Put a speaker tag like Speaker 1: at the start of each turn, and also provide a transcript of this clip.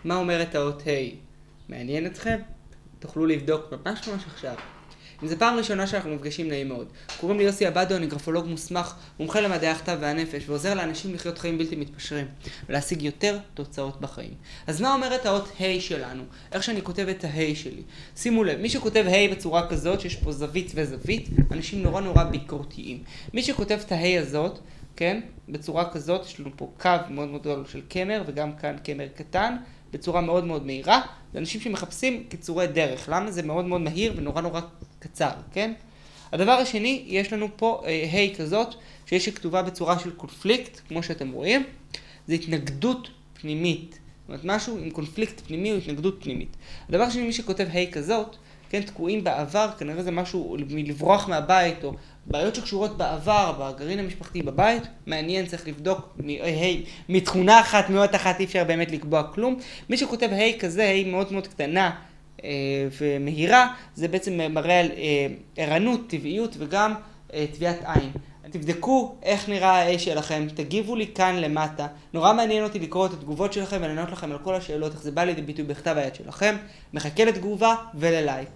Speaker 1: מה אומרת האות ה'? מעניין אתכם? תוכלו לבדוק ממש עכשיו. אם זו פעם ראשונה שאנחנו מפגשים, נעים מאוד. קוראים לי יוסי עבדו, אני גרפולוג מוסמך, מומחה למדעי הכתב והנפש, ועוזר לאנשים לחיות חיים בלתי מתפשרים, ולהשיג יותר תוצאות בחיים. אז מה אומרת האות ה' שלנו? איך שאני כותב את ה-ה' שלי? שימו לב, מי שכותב ה' בצורה כזאת, שיש פה זווית וזווית, אנשים נורא ביקורתיים. מי שכותב את ה-ה' הזאת, כן, בצורה כזאת, יש לנו פה קו מאוד גדול של קמר, וגם כאן קמר קטן, בצורה מאוד מהירה, זה אנשים שמחפשים קיצורי דרך. למה? זה מאוד מהיר ונורא קצר, כן? הדבר השני, יש לנו פה ה' כזאת, שיש כתובה בצורה של קונפליקט, כמו שאתם רואים, זה התנגדות פנימית. זאת אומרת, משהו עם קונפליקט פנימי או התנגדות פנימית. הדבר השני, מי שכותב ה' כזאת, כן, תקועים בעבר, כנראה זה משהו מלברוח מהבית, או בעיות שקשורות בעבר, בגרעין המשפחתי בבית, מעניין, צריך לבדוק מתכונה אחת, מאות אחת, אי אפשר באמת לקבוע כלום. מי שכותב ה' כזה, ה' מאוד קטנה ומהירה, זה בעצם מראה על ערנות, טבעיות וגם טביעת עין. תבדקו איך נראה ה-A שלכם, תגיבו לי כאן למטה. נורא מעניין אותי לקרוא את התגובות שלכם ולענות לכם על כל השאלות, איך זה בא לידי ביטוי בכתב היד שלכם. מחכה לתגובה וללייק.